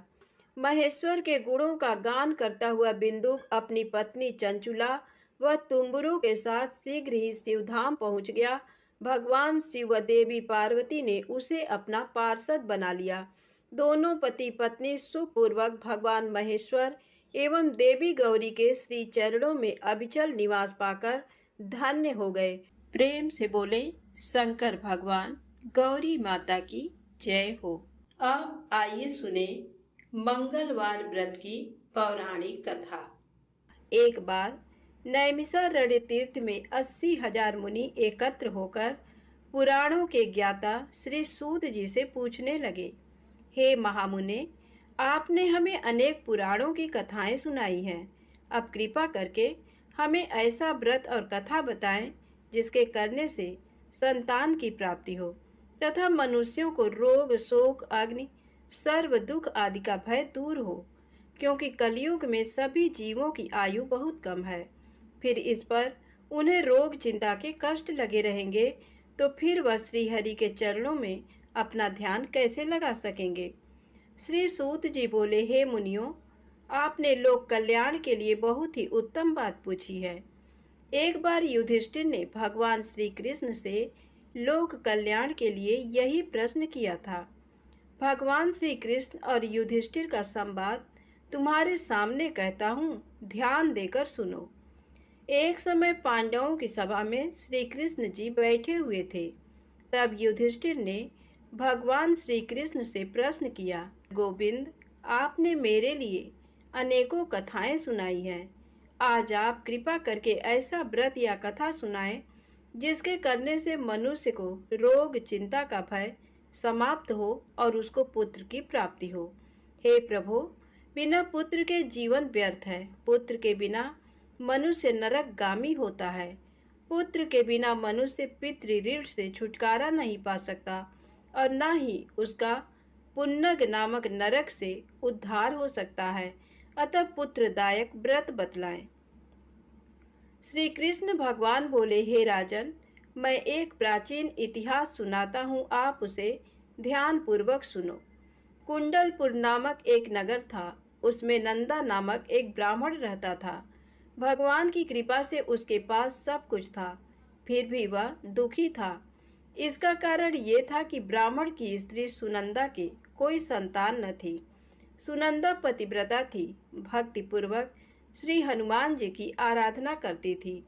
महेश्वर के गुणों का गान करता हुआ बिंदुक अपनी पत्नी चंचुला व तुम्बुरु के साथ शीघ्र ही शिवधाम पहुंच गया। भगवान शिव व देवी पार्वती ने उसे अपना पार्षद बना लिया। दोनों पति पत्नी सुखपूर्वक भगवान महेश्वर एवं देवी गौरी के श्री चरणों में अविचल निवास पाकर धन्य हो गए। प्रेम से बोले शंकर भगवान गौरी माता की जय हो। अब आइए सुने मंगलवार व्रत की पौराणिक कथा। एक बार नैमिषारण्य तीर्थ में 80,000 मुनि एकत्र होकर पुराणों के ज्ञाता श्री सूत जी से पूछने लगे, हे महामुने, आपने हमें अनेक पुराणों की कथाएं सुनाई हैं। अब कृपा करके हमें ऐसा व्रत और कथा बताएं जिसके करने से संतान की प्राप्ति हो तथा मनुष्यों को रोग, शोक, अग्नि, सर्व दुख आदि का भय दूर हो, क्योंकि कलयुग में सभी जीवों की आयु बहुत कम है। फिर इस पर उन्हें रोग चिंता के कष्ट लगे रहेंगे तो फिर वह श्री हरि के चरणों में अपना ध्यान कैसे लगा सकेंगे। श्री सूत जी बोले, हे मुनियों, आपने लोक कल्याण के लिए बहुत ही उत्तम बात पूछी है। एक बार युधिष्ठिर ने भगवान श्री कृष्ण से लोक कल्याण के लिए यही प्रश्न किया था। भगवान श्री कृष्ण और युधिष्ठिर का संवाद तुम्हारे सामने कहता हूँ, ध्यान देकर सुनो। एक समय पांडवों की सभा में श्री कृष्ण जी बैठे हुए थे। तब युधिष्ठिर ने भगवान श्री कृष्ण से प्रश्न किया, गोविंद, आपने मेरे लिए अनेकों कथाएं सुनाई हैं। आज आप कृपा करके ऐसा व्रत या कथा सुनाएं जिसके करने से मनुष्य को रोग चिंता का भय समाप्त हो और उसको पुत्र की प्राप्ति हो। हे प्रभु, बिना पुत्र के जीवन व्यर्थ है। पुत्र के बिना मनुष्य नरकगामी होता है। पुत्र के बिना मनुष्य पितृ ऋण से छुटकारा नहीं पा सकता और न ही उसका पुन्नग नामक नरक से उद्धार हो सकता है। अतः पुत्रदायक व्रत बतलाएं। श्री कृष्ण भगवान बोले, हे राजन, मैं एक प्राचीन इतिहास सुनाता हूँ, आप उसे ध्यान पूर्वक सुनो। कुंडलपुर नामक एक नगर था। उसमें नंदा नामक एक ब्राह्मण रहता था। भगवान की कृपा से उसके पास सब कुछ था, फिर भी वह दुखी था। इसका कारण ये था कि ब्राह्मण की स्त्री सुनंदा के कोई संतान न थी। सुनंदा पतिव्रता थी, भक्तिपूर्वक श्री हनुमान जी की आराधना करती थी।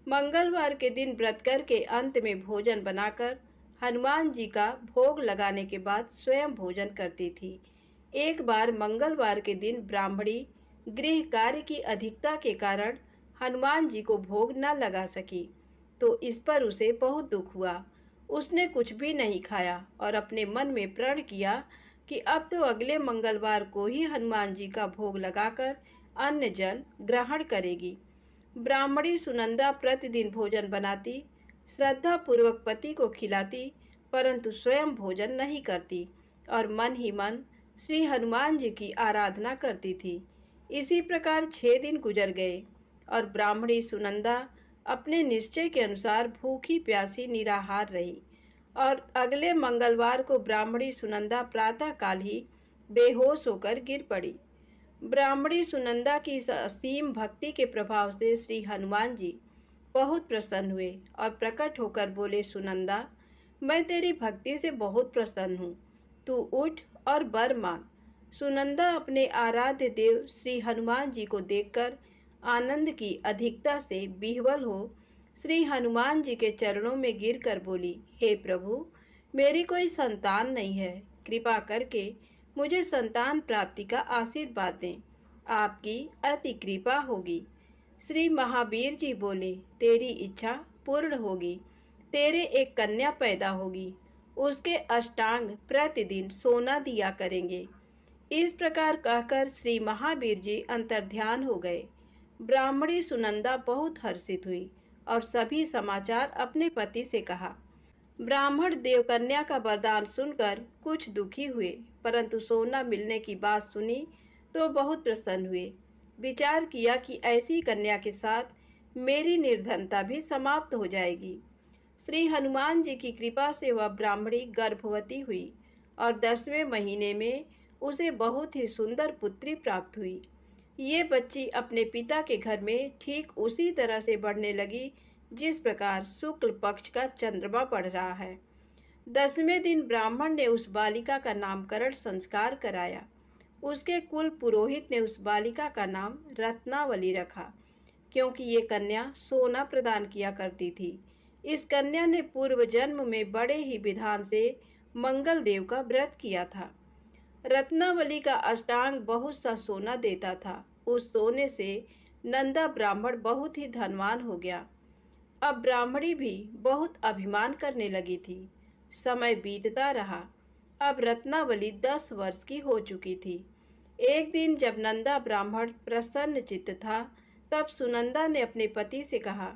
मंगलवार के दिन व्रत करके अंत में भोजन बनाकर हनुमान जी का भोग लगाने के बाद स्वयं भोजन करती थी। एक बार मंगलवार के दिन ब्राह्मणी गृह कार्य की अधिकता के कारण हनुमान जी को भोग न लगा सकी, तो इस पर उसे बहुत दुख हुआ। उसने कुछ भी नहीं खाया और अपने मन में प्रण किया कि अब तो अगले मंगलवार को ही हनुमान जी का भोग लगाकर अन्न जल ग्रहण करेगी। ब्राह्मणी सुनंदा प्रतिदिन भोजन बनाती, श्रद्धा पूर्वक पति को खिलाती, परंतु स्वयं भोजन नहीं करती और मन ही मन श्री हनुमान जी की आराधना करती थी। इसी प्रकार 6 दिन गुजर गए और ब्राह्मणी सुनंदा अपने निश्चय के अनुसार भूखी प्यासी निराहार रही और अगले मंगलवार को ब्राह्मणी सुनंदा प्रातःकाल ही बेहोश होकर गिर पड़ी। ब्राह्मणी सुनंदा की इस असीम भक्ति के प्रभाव से श्री हनुमान जी बहुत प्रसन्न हुए और प्रकट होकर बोले, सुनंदा, मैं तेरी भक्ति से बहुत प्रसन्न हूँ, तू उठ और वर मांग। सुनंदा अपने आराध्य देव श्री हनुमान जी को देखकर आनंद की अधिकता से विह्वल हो श्री हनुमान जी के चरणों में गिरकर बोली, हे प्रभु, मेरी कोई संतान नहीं है, कृपा करके मुझे संतान प्राप्ति का आशीर्वाद दें, आपकी अति कृपा होगी। श्री महावीर जी बोले, तेरी इच्छा पूर्ण होगी, तेरे एक कन्या पैदा होगी, उसके अष्टांग प्रतिदिन सोना दिया करेंगे। इस प्रकार कहकर श्री महावीर जी अंतर्ध्यान हो गए। ब्राह्मणी सुनंदा बहुत हर्षित हुई और सभी समाचार अपने पति से कहा। ब्राह्मण देवकन्या का वरदान सुनकर कुछ दुखी हुए, परंतु सोना मिलने की बात सुनी तो बहुत प्रसन्न हुए। विचार किया कि ऐसी कन्या के साथ मेरी निर्धनता भी समाप्त हो जाएगी। श्री हनुमान जी की कृपा से वह ब्राह्मणी गर्भवती हुई और 10वें महीने में उसे बहुत ही सुंदर पुत्री प्राप्त हुई। ये बच्ची अपने पिता के घर में ठीक उसी तरह से बढ़ने लगी जिस प्रकार शुक्ल पक्ष का चंद्रमा बढ़ रहा है। 10वें दिन ब्राह्मण ने उस बालिका का नामकरण संस्कार कराया। उसके कुल पुरोहित ने उस बालिका का नाम रत्नावली रखा, क्योंकि ये कन्या सोना प्रदान किया करती थी। इस कन्या ने पूर्व जन्म में बड़े ही विधान से मंगल देव का व्रत किया था। रत्नावली का अष्टांग बहुत सा सोना देता था। उस सोने से नंदा ब्राह्मण बहुत ही धनवान हो गया। अब ब्राह्मणी भी बहुत अभिमान करने लगी थी। समय बीतता रहा। अब रत्नावली 10 वर्ष की हो चुकी थी। एक दिन जब नंदा ब्राह्मण प्रसन्न चित्त था, तब सुनंदा ने अपने पति से कहा,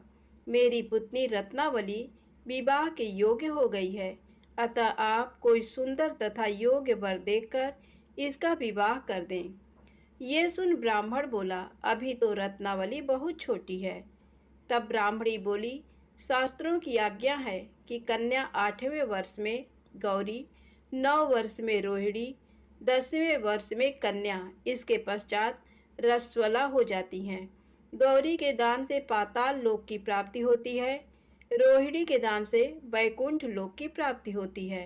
मेरी पुत्री रत्नावली विवाह के योग्य हो गई है, अतः आप कोई सुंदर तथा योग्य वर देखकर इसका विवाह कर दें। ये सुन ब्राह्मण बोला, अभी तो रत्नावली बहुत छोटी है। तब ब्राह्मणी बोली, शास्त्रों की आज्ञा है कि कन्या 8वें वर्ष में गौरी, 9 वर्ष में रोहिणी, 10वें वर्ष में कन्या, इसके पश्चात रसवला हो जाती हैं। गौरी के दान से पाताल लोक की प्राप्ति होती है, रोहिणी के दान से वैकुंठ लोक की प्राप्ति होती है,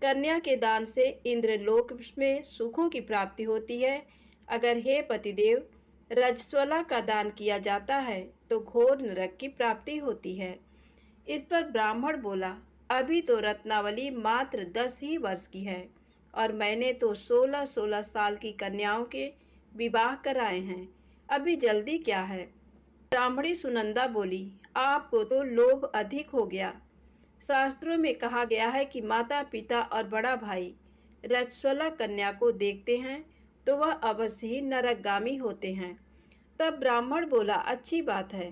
कन्या के दान से इंद्रलोक में सुखों की प्राप्ति होती है। अगर हे पतिदेव रजस्वला का दान किया जाता है तो घोर नरक की प्राप्ति होती है। इस पर ब्राह्मण बोला, अभी तो रत्नावली मात्र 10 ही वर्ष की है और मैंने तो 16-16 साल की कन्याओं के विवाह कराए हैं, अभी जल्दी क्या है। ब्राह्मणी सुनंदा बोली, आपको तो लोभ अधिक हो गया। शास्त्रों में कहा गया है कि माता पिता और बड़ा भाई रजस्वला कन्या को देखते हैं तो वह अवश्य ही नरकगामी होते हैं। तब ब्राह्मण बोला, अच्छी बात है,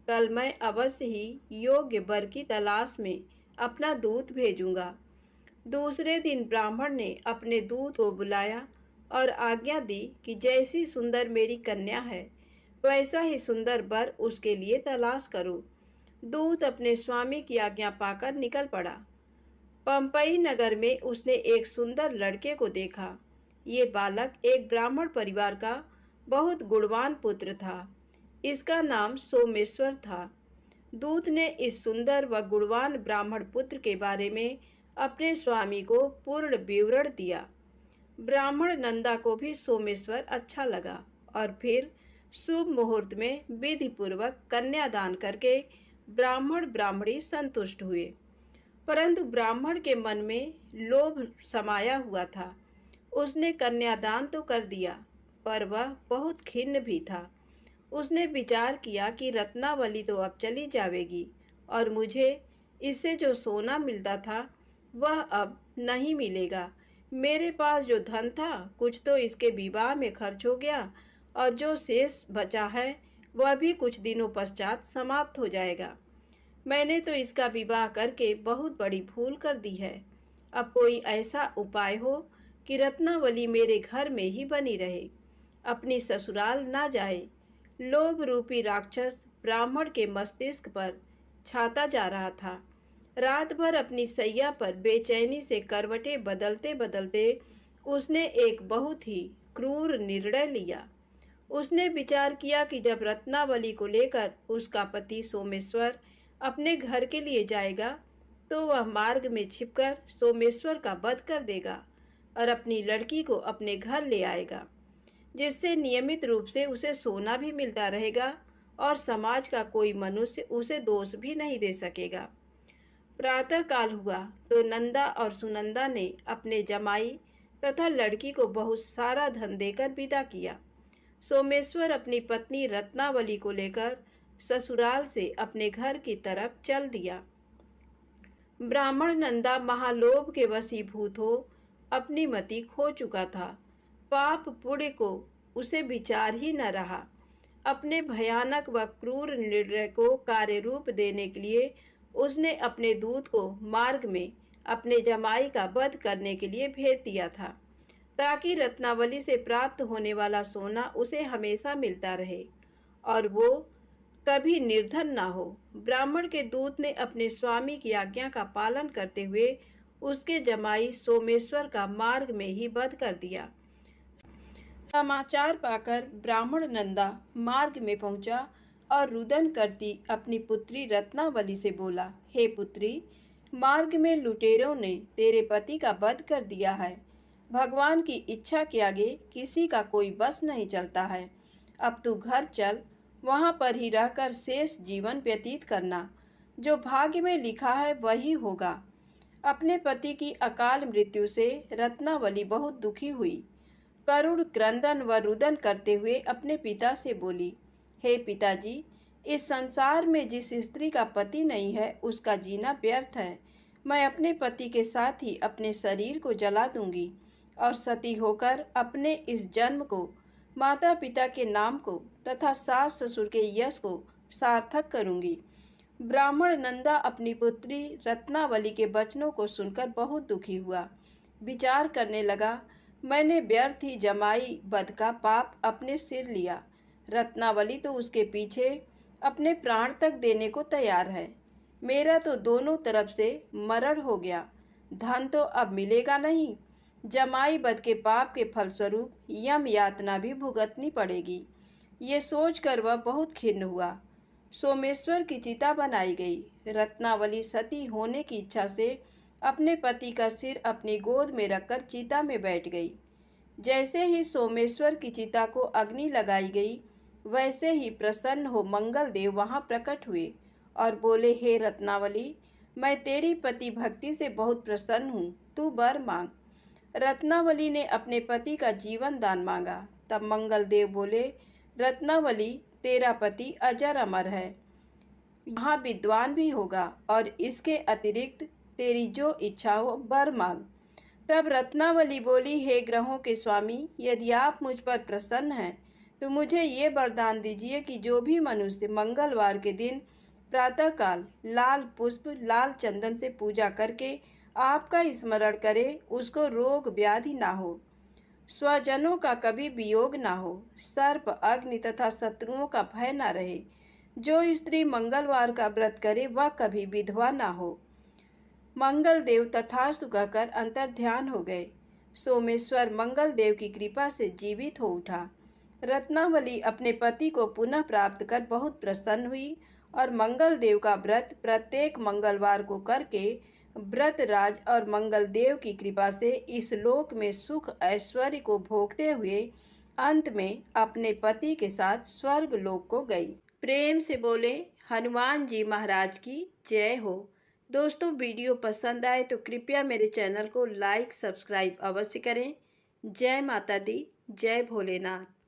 कल मैं अवश्य ही योग्य वर की तलाश में अपना दूत भेजूंगा। दूसरे दिन ब्राह्मण ने अपने दूत को बुलाया और आज्ञा दी कि जैसी सुंदर मेरी कन्या है वैसा ही सुंदर वर उसके लिए तलाश करो। दूत अपने स्वामी की आज्ञा पाकर निकल पड़ा। पंपई नगर में उसने एक सुंदर लड़के को देखा। ये बालक एक ब्राह्मण परिवार का बहुत गुणवान पुत्र था। इसका नाम सोमेश्वर था। दूत ने इस सुंदर व गुणवान ब्राह्मण पुत्र के बारे में अपने स्वामी को पूर्ण विवरण दिया। ब्राह्मण नंदा को भी सोमेश्वर अच्छा लगा और फिर शुभ मुहूर्त में विधि पूर्वक कन्यादान करके ब्राह्मण ब्राह्मणी संतुष्ट हुए। परंतु ब्राह्मण के मन में लोभ समाया हुआ था। उसने कन्यादान तो कर दिया, पर वह बहुत खिन्न भी था। उसने विचार किया कि रत्नावली तो अब चली जाएगी और मुझे इससे जो सोना मिलता था वह अब नहीं मिलेगा। मेरे पास जो धन था कुछ तो इसके विवाह में खर्च हो गया और जो शेष बचा है वह भी कुछ दिनों पश्चात समाप्त हो जाएगा। मैंने तो इसका विवाह करके बहुत बड़ी भूल कर दी है। अब कोई ऐसा उपाय हो कि रत्नावली मेरे घर में ही बनी रहे, अपनी ससुराल ना जाए। लोभ रूपी राक्षस ब्राह्मण के मस्तिष्क पर छाता जा रहा था। रात भर अपनी सैया पर बेचैनी से करवटें बदलते बदलते उसने एक बहुत ही क्रूर निर्णय लिया। उसने विचार किया कि जब रत्नावली को लेकर उसका पति सोमेश्वर अपने घर के लिए जाएगा तो वह मार्ग में छिपकर सोमेश्वर का वध कर देगा और अपनी लड़की को अपने घर ले आएगा, जिससे नियमित रूप से उसे सोना भी मिलता रहेगा और समाज का कोई मनुष्य उसे दोष भी नहीं दे सकेगा। प्रातः काल हुआ तो नंदा और सुनंदा ने अपने जमाई तथा लड़की को बहुत सारा धन देकर विदा किया। सोमेश्वर अपनी पत्नी रत्नावली को लेकर ससुराल से अपने घर की तरफ चल दिया। ब्राह्मण नंदा महालोभ के वशीभूत हो अपनी मति खो चुका था। पाप पुण्य को उसे विचार ही न रहा। अपने भयानक व क्रूर निर्णय को कार्य रूप देने के लिए उसने अपने दूत को मार्ग में अपने जमाई का वध करने के लिए भेज दिया था, ताकि रत्नावली से प्राप्त होने वाला सोना उसे हमेशा मिलता रहे और वो कभी निर्धन ना हो। ब्राह्मण के दूत ने अपने स्वामी की आज्ञा का पालन करते हुए उसके जमाई सोमेश्वर का मार्ग में ही वध कर दिया। समाचार पाकर ब्राह्मण नंदा मार्ग में पहुंचा और रुदन करती अपनी पुत्री रत्नावली से बोला, हे पुत्री, मार्ग में लुटेरों ने तेरे पति का वध कर दिया है। भगवान की इच्छा के आगे किसी का कोई बस नहीं चलता है। अब तू घर चल, वहाँ पर ही रहकर शेष जीवन व्यतीत करना। जो भाग्य में लिखा है वही होगा। अपने पति की अकाल मृत्यु से रत्नावली बहुत दुखी हुई। करुण क्रंदन व रुदन करते हुए अपने पिता से बोली, हे पिताजी, इस संसार में जिस स्त्री का पति नहीं है उसका जीना व्यर्थ है। मैं अपने पति के साथ ही अपने शरीर को जला दूंगी और सती होकर अपने इस जन्म को, माता पिता के नाम को तथा सास ससुर के यश को सार्थक करूंगी। ब्राह्मण नंदा अपनी पुत्री रत्नावली के वचनों को सुनकर बहुत दुखी हुआ। विचार करने लगा, मैंने व्यर्थ ही जमाई वध का पाप अपने सिर लिया। रत्नावली तो उसके पीछे अपने प्राण तक देने को तैयार है। मेरा तो दोनों तरफ से मरण हो गया। धन तो अब मिलेगा नहीं। जमाई वध के पाप के फलस्वरूप यम यातना भी भुगतनी पड़ेगी। ये सोचकर वह बहुत खिन्न हुआ। सोमेश्वर की चिता बनाई गई। रत्नावली सती होने की इच्छा से अपने पति का सिर अपनी गोद में रखकर चिता में बैठ गई। जैसे ही सोमेश्वर की चिता को अग्नि लगाई गई, वैसे ही प्रसन्न हो मंगल देव वहाँ प्रकट हुए और बोले, हे रत्नावली, मैं तेरी पति भक्ति से बहुत प्रसन्न हूँ, तू वर मांग। रत्नावली ने अपने पति का जीवन दान मांगा। तब मंगल देव बोले, रत्नावली, तेरा पति अजर अमर है, यहाँ विद्वान भी होगा और इसके अतिरिक्त तेरी जो इच्छा हो वर मांग। तब रत्नावली बोली, हे ग्रहों के स्वामी, यदि आप मुझ पर प्रसन्न हैं तो मुझे ये वरदान दीजिए कि जो भी मनुष्य मंगलवार के दिन प्रातःकाल लाल पुष्प लाल चंदन से पूजा करके आपका स्मरण करे, उसको रोग व्याधि ना हो। स्वजनों का कभी वियोग ना हो, सर्प अग्नि तथा शत्रुओं का भय ना रहे। जो स्त्री मंगलवार का व्रत करे वह कभी विधवा ना हो। मंगल देव तथास्तु कहकर अंतर ध्यान हो गए। सोमेश्वर मंगल देव की कृपा से जीवित हो उठा। रत्नावली अपने पति को पुनः प्राप्त कर बहुत प्रसन्न हुई और मंगल देव का व्रत प्रत्येक मंगलवार को करके व्रतराज और मंगल देव की कृपा से इस लोक में सुख ऐश्वर्य को भोगते हुए अंत में अपने पति के साथ स्वर्ग लोक को गई। प्रेम से बोले हनुमान जी महाराज की जय हो। दोस्तों, वीडियो पसंद आए तो कृपया मेरे चैनल को लाइक सब्सक्राइब अवश्य करें। जय माता दी, जय भोलेनाथ।